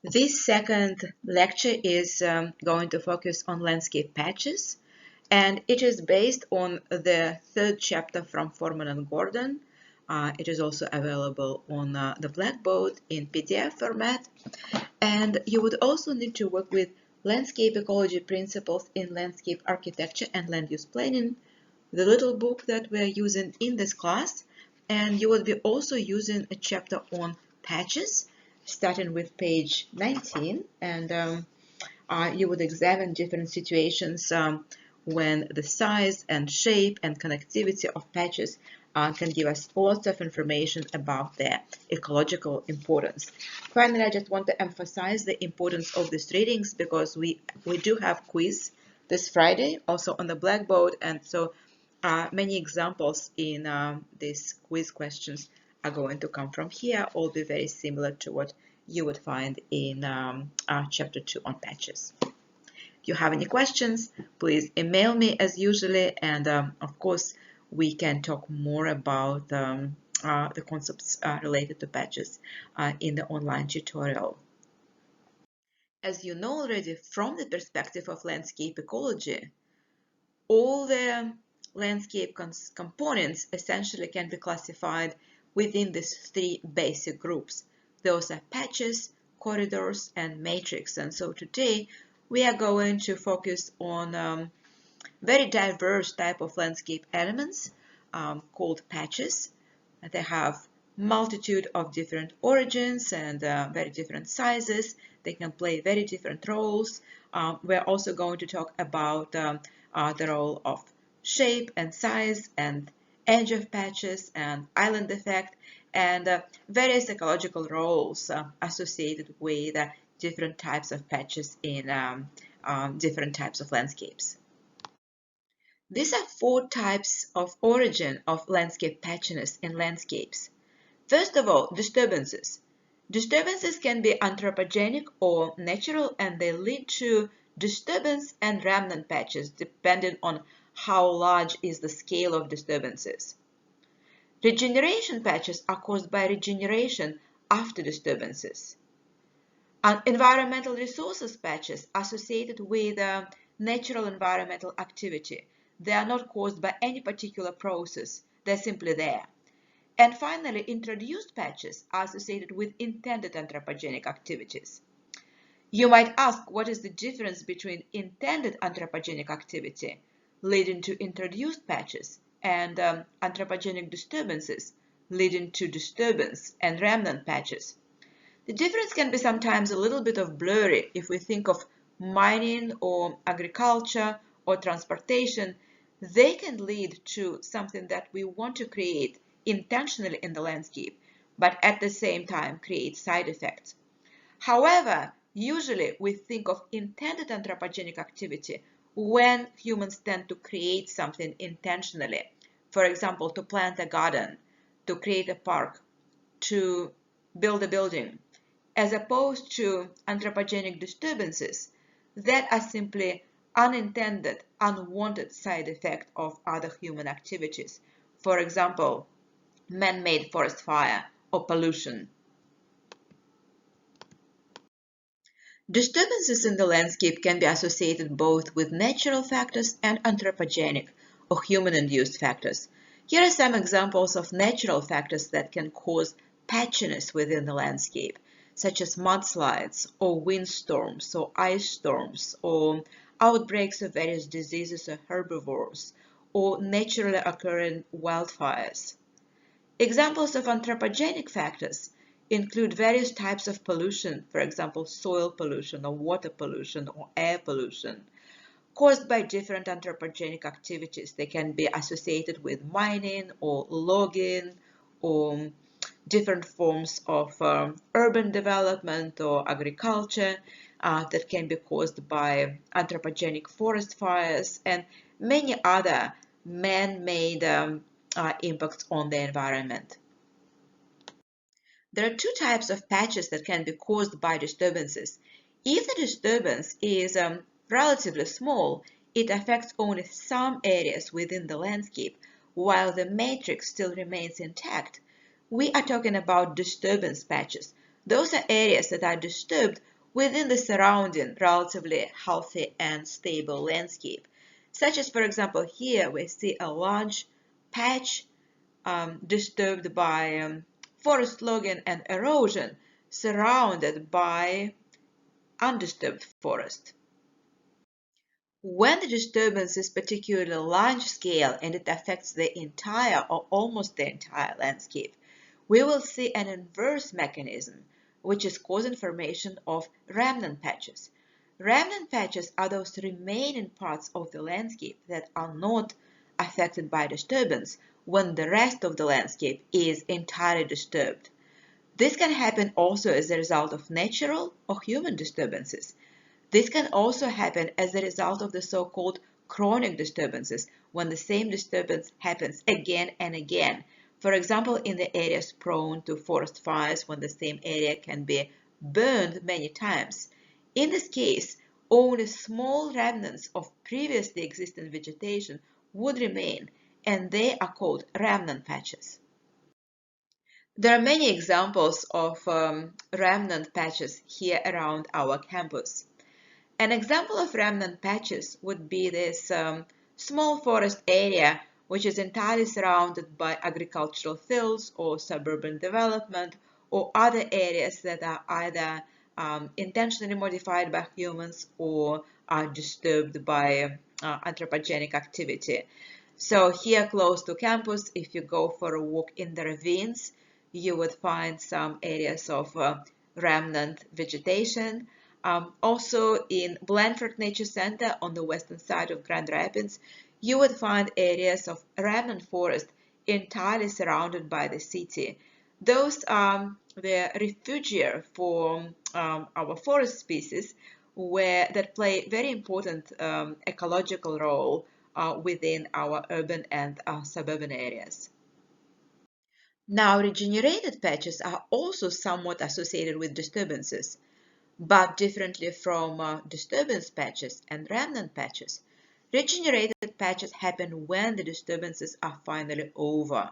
This second lecture is going to focus on landscape patches, and it is based on the third chapter from Foreman and Gordon. It is also available on the Blackboard in PDF format, and you would also need to work with landscape ecology principles in landscape architecture and land use planning, the little book that we are using in this class, and you will be also using a chapter on patches, starting with page 19, and you would examine different situations when the size and shape and connectivity of patches can give us lots of information about their ecological importance. Finally, I just want to emphasize the importance of these readings because we do have quiz this Friday also on the Blackboard, and so many examples in these quiz questions are going to come from here, all be very similar to what you would find in chapter 2 on patches. If you have any questions, please email me as usually, and of course we can talk more about the concepts related to patches in the online tutorial. As you know already, from the perspective of landscape ecology, all the landscape components essentially can be classified within these three basic groups. Those are patches, corridors, and matrix. And so today we are going to focus on very diverse type of landscape elements called patches. They have multitude of different origins and very different sizes. They can play very different roles. We're also going to talk about the role of shape and size and edge of patches and island effect and various ecological roles associated with different types of patches in different types of landscapes. These are four types of origin of landscape patchiness in landscapes. First of all, disturbances. Disturbances can be anthropogenic or natural, and they lead to disturbance and remnant patches depending on how large is the scale of disturbances. Regeneration patches are caused by regeneration after disturbances. Environmental resources patches associated with natural environmental activity. They are not caused by any particular process, they're simply there. And finally, introduced patches are associated with intended anthropogenic activities. You might ask, what is the difference between intended anthropogenic activity leading to introduced patches and anthropogenic disturbances leading to disturbance and remnant patches? The difference can be sometimes a little bit of blurry if we think of mining or agriculture or transportation. They can lead to something that we want to create intentionally in the landscape, but at the same time create side effects. However, usually we think of intended anthropogenic activity when humans tend to create something intentionally. For example, to plant a garden, to create a park, to build a building, as opposed to anthropogenic disturbances that are simply unintended, unwanted side effect of other human activities. For example, man-made forest fire or pollution. Disturbances in the landscape can be associated both with natural factors and anthropogenic or human-induced factors. Here are some examples of natural factors that can cause patchiness within the landscape, such as mudslides or windstorms or ice storms or outbreaks of various diseases or herbivores or naturally occurring wildfires. Examples of anthropogenic factors include various types of pollution, for example, soil pollution or water pollution or air pollution, caused by different anthropogenic activities. They can be associated with mining or logging or different forms of urban development or agriculture that can be caused by anthropogenic forest fires and many other man-made impacts on the environment. There are two types of patches that can be caused by disturbances. If the disturbance is relatively small, it affects only some areas within the landscape, while the matrix still remains intact. We are talking about disturbance patches. Those are areas that are disturbed within the surrounding relatively healthy and stable landscape, such as, for example, here we see a large patch disturbed by forest logging and erosion, surrounded by undisturbed forest. When the disturbance is particularly large scale and it affects the entire or almost the entire landscape, we will see an inverse mechanism, which is causing formation of remnant patches. Remnant patches are those remaining parts of the landscape that are not affected by disturbance when the rest of the landscape is entirely disturbed. This can happen also as a result of natural or human disturbances. This can also happen as a result of the so-called chronic disturbances, when the same disturbance happens again and again. For example, in the areas prone to forest fires, when the same area can be burned many times. In this case, only small remnants of previously existing vegetation would remain, and they are called remnant patches. There are many examples of remnant patches here around our campus. An example of remnant patches would be this small forest area which is entirely surrounded by agricultural fields or suburban development or other areas that are either intentionally modified by humans or are disturbed by anthropogenic activity. So here close to campus, if you go for a walk in the ravines, you would find some areas of remnant vegetation. Also in Blandford Nature Center on the western side of Grand Rapids, you would find areas of remnant forest entirely surrounded by the city. Those are the refugia for our forest species that play very important ecological role within our urban and suburban areas. Now, regenerated patches are also somewhat associated with disturbances, but differently from disturbance patches and remnant patches. Regenerated patches happen when the disturbances are finally over.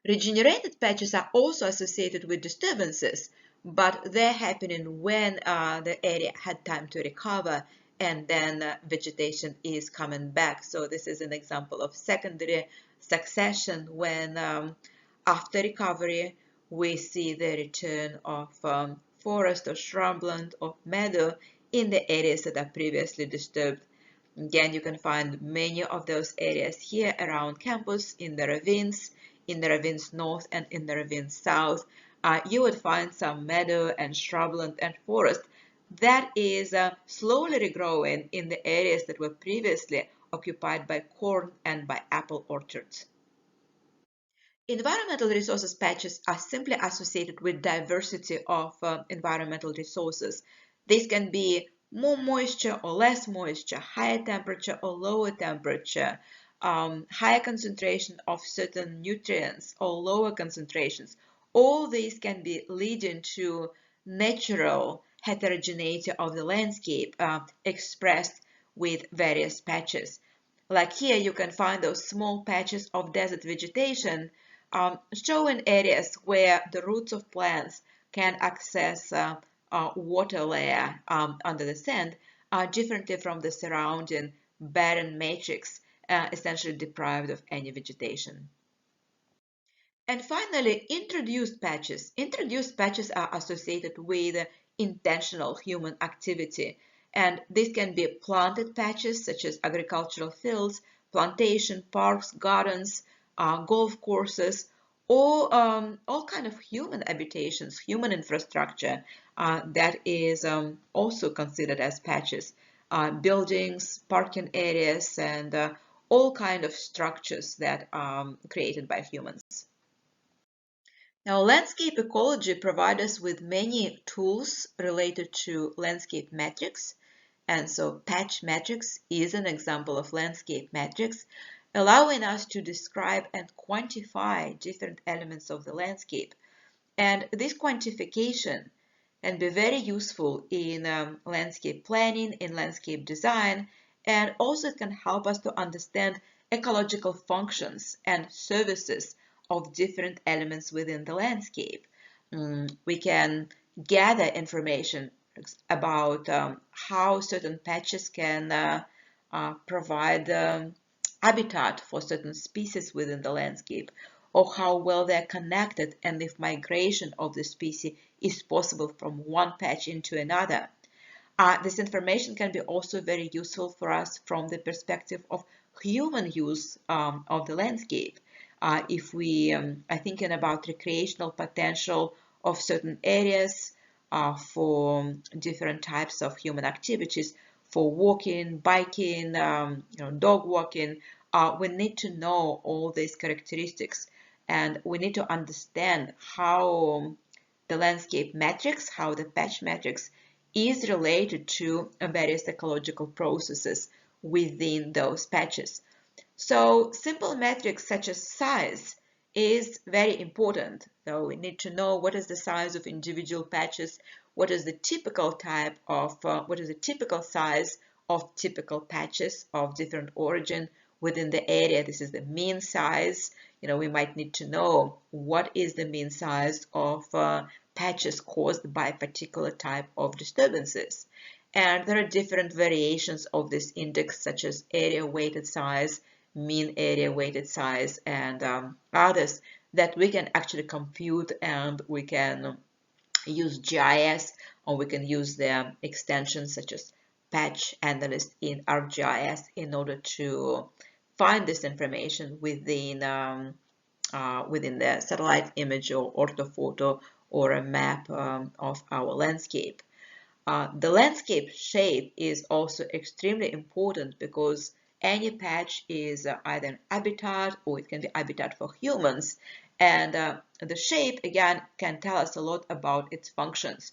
Regenerated patches are also associated with disturbances, but they're happening when the area had time to recover and then vegetation is coming back. So this is an example of secondary succession when after recovery we see the return of forest or shrubland or meadow in the areas that are previously disturbed. Again, you can find many of those areas here around campus in the ravines north and in the ravines south. You would find some meadow and shrubland and forest that is slowly regrowing in the areas that were previously occupied by corn and by apple orchards. Environmental resources patches are simply associated with diversity of environmental resources. This can be more moisture or less moisture, higher temperature or lower temperature, higher concentration of certain nutrients or lower concentrations. All these can be leading to natural heterogeneity of the landscape expressed with various patches. Like here, you can find those small patches of desert vegetation showing areas where the roots of plants can access water layer under the sand differently from the surrounding barren matrix, essentially deprived of any vegetation. And finally, introduced patches. Introduced patches are associated with intentional human activity, and this can be planted patches such as agricultural fields, plantation, parks, gardens, golf courses, or all kind of human habitations, human infrastructure that is also considered as patches. Buildings, parking areas, and all kind of structures that are created by humans. Now, landscape ecology provides us with many tools related to landscape metrics. And so patch metrics is an example of landscape metrics, allowing us to describe and quantify different elements of the landscape. And this quantification can be very useful in landscape planning, in landscape design, and also it can help us to understand ecological functions and services of different elements within the landscape. We can gather information about how certain patches can provide habitat for certain species within the landscape, or how well they're connected, and if migration of the species is possible from one patch into another. This information can be also very useful for us from the perspective of human use of the landscape. If we are thinking about recreational potential of certain areas for different types of human activities, for walking, biking, dog walking, we need to know all these characteristics, and we need to understand how the landscape matrix, how the patch matrix is related to various ecological processes within those patches. So simple metrics such as size is very important. So we need to know what is the size of individual patches, what is the typical type of, what is the typical size of typical patches of different origin within the area. This is the mean size. We might need to know what is the mean size of patches caused by a particular type of disturbances. And there are different variations of this index, such as area weighted size, mean area weighted size, and others that we can actually compute, and we can use GIS, or we can use the extensions such as Patch Analyst in ArcGIS in order to find this information within the satellite image or orthophoto or a map of our landscape. The landscape shape is also extremely important because any patch is either an habitat or it can be habitat for humans. And the shape, again, can tell us a lot about its functions.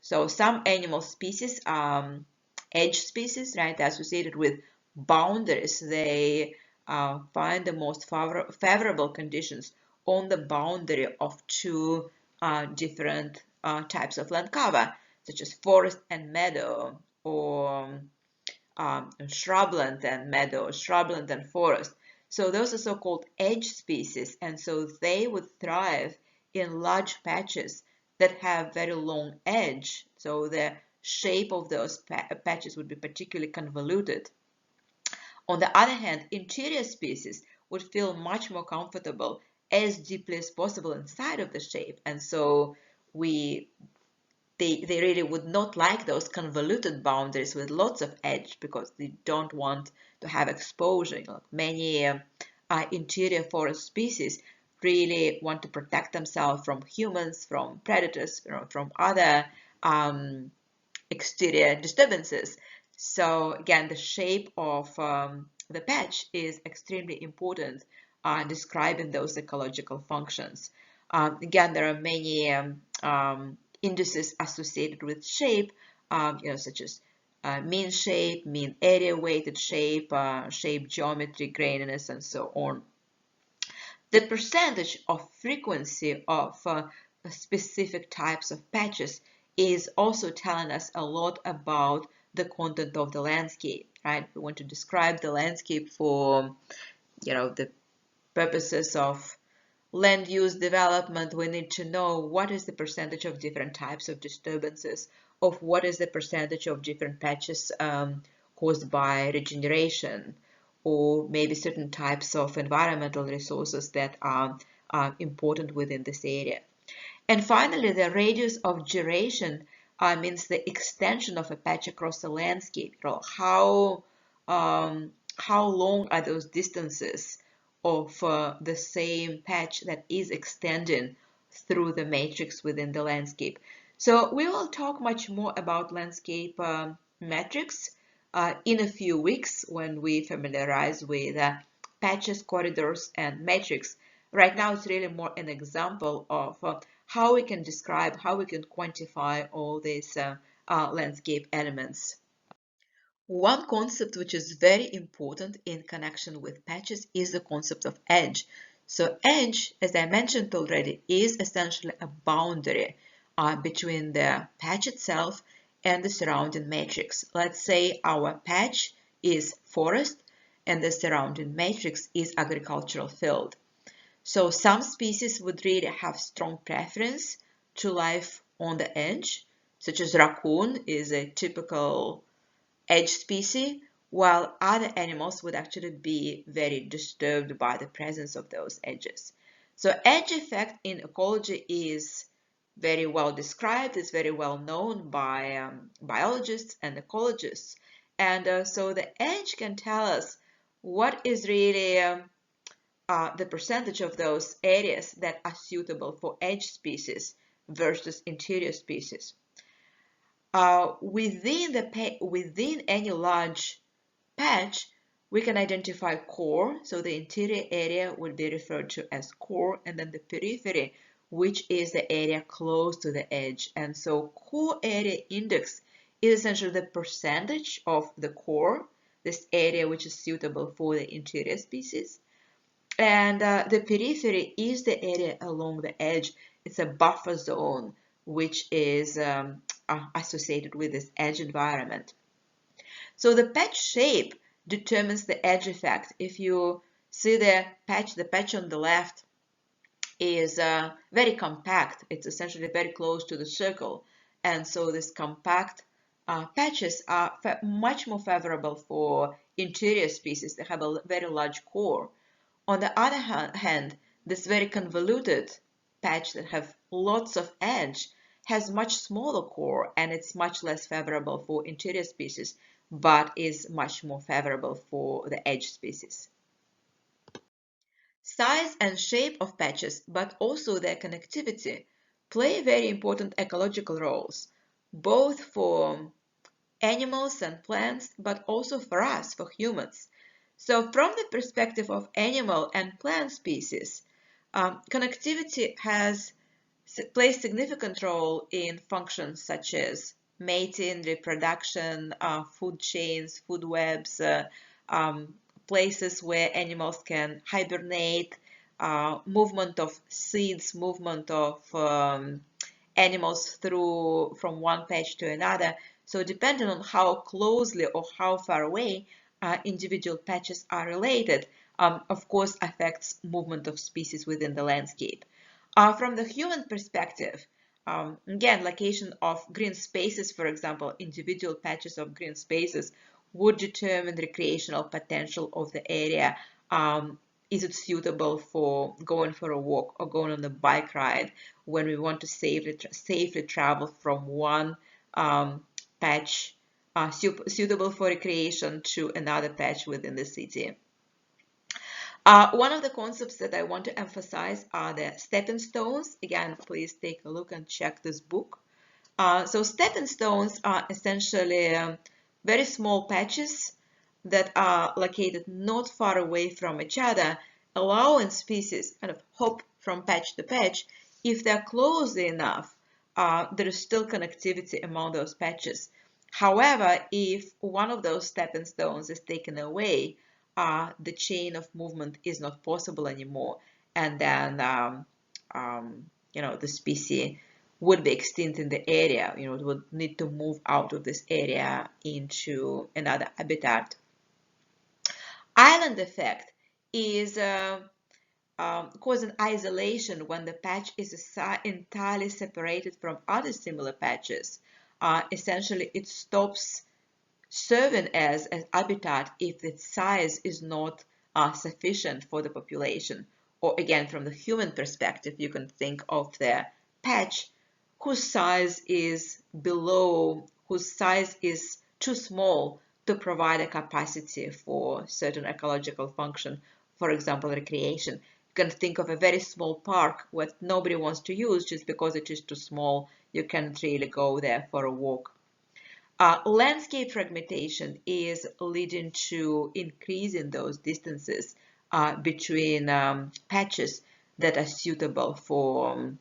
So some animal species, edge species, right, associated with boundaries, they find the most favorable conditions on the boundary of two different types of land cover, such as forest and meadow, or shrubland and meadow, shrubland and forest. So those are so-called edge species, and so they would thrive in large patches that have very long edge. So the shape of those patches would be particularly convoluted. On the other hand, interior species would feel much more comfortable as deeply as possible inside of the shape, and so they really would not like those convoluted boundaries with lots of edge because they don't want to have exposure. Many interior forest species really want to protect themselves from humans, from predators, from other exterior disturbances. So again, the shape of the patch is extremely important describing those ecological functions. Again, there are many indices associated with shape, such as mean shape, mean area weighted shape, shape geometry, graininess, and so on. The percentage of frequency of specific types of patches is also telling us a lot about the content of the landscape, right? We want to describe the landscape for, the purposes of land use development. We need to know what is the percentage of different types of disturbances, of what is the percentage of different patches caused by regeneration, or maybe certain types of environmental resources that are important within this area. And finally, the radius of gyration means the extension of a patch across the landscape. How long are those distances of the same patch that is extending through the matrix within the landscape? So we will talk much more about landscape metrics in a few weeks when we familiarize with patches, corridors, and matrix. Right now, it's really more an example of how we can describe, how we can quantify all these landscape elements. One concept which is very important in connection with patches is the concept of edge. So edge, as I mentioned already, is essentially a boundary between the patch itself and the surrounding matrix. Let's say our patch is forest and the surrounding matrix is agricultural field. So some species would really have strong preference to life on the edge, such as raccoon is a typical edge species, while other animals would actually be very disturbed by the presence of those edges. So edge effect in ecology is very well described, it's very well known by biologists and ecologists. And so the edge can tell us what is really the percentage of those areas that are suitable for edge species versus interior species. Within any large patch, we can identify core, so the interior area will be referred to as core, and then the periphery, which is the area close to the edge. And so core area index is essentially the percentage of the core, this area which is suitable for the interior species. And the periphery is the area along the edge. It's a buffer zone which is associated with this edge environment. So the patch shape determines the edge effect. If you see the patch on the left is very compact. It's essentially very close to the circle. And so these compact patches are much more favorable for interior species that have a very large core. On the other hand, this very convoluted patch that have lots of edge has much smaller core, and it's much less favorable for interior species, but is much more favorable for the edge species. Size and shape of patches, but also their connectivity, play very important ecological roles, both for animals and plants, but also for us, for humans. So from the perspective of animal and plant species, connectivity plays significant role in functions such as mating, reproduction, food chains, food webs, places where animals can hibernate, movement of seeds, movement of animals through from one patch to another. So depending on how closely or how far away individual patches are related, of course affects movement of species within the landscape. From the human perspective, again, location of green spaces, for example, individual patches of green spaces would determine the recreational potential of the area. Is it suitable for going for a walk or going on a bike ride when we want to safely travel from one patch suitable for recreation to another patch within the city? One of the concepts that I want to emphasize are the stepping stones. Again, please take a look and check this book. So stepping stones are essentially very small patches that are located not far away from each other, allowing species kind of hop from patch to patch. If they're close enough, there is still connectivity among those patches. However, if one of those stepping stones is taken away, the chain of movement is not possible anymore, and then the species would be extinct in the area. It would need to move out of this area into another habitat. Island effect is causing isolation when the patch is entirely separated from other similar patches. Essentially, it stops serving as an habitat if its size is not sufficient for the population. Or again, from the human perspective, you can think of the patch whose size is too small to provide a capacity for certain ecological function, for example, recreation. You can think of a very small park what nobody wants to use just because it is too small. You can't really go there for a walk. Landscape fragmentation is leading to increasing those distances between patches that are suitable for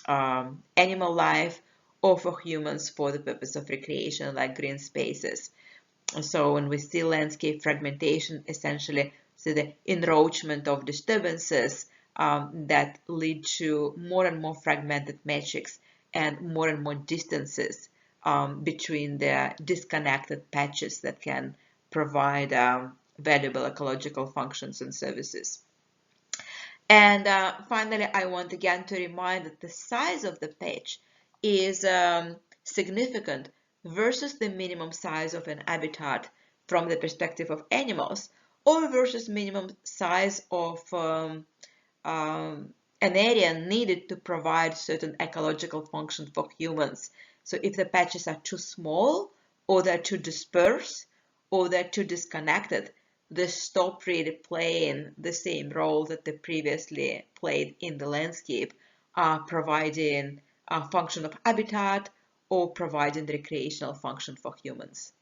animal life or for humans for the purpose of recreation, like green spaces. So when we see landscape fragmentation, essentially see the enroachment of disturbances that lead to more and more fragmented metrics and more distances between the disconnected patches that can provide valuable ecological functions and services. And finally, I want again to remind that the size of the patch is significant versus the minimum size of an habitat from the perspective of animals, or versus minimum size of an area needed to provide certain ecological function for humans. So if the patches are too small, or they're too dispersed, or they're too disconnected, they stop really playing the same role that they previously played in the landscape, providing a function of habitat or providing recreational function for humans.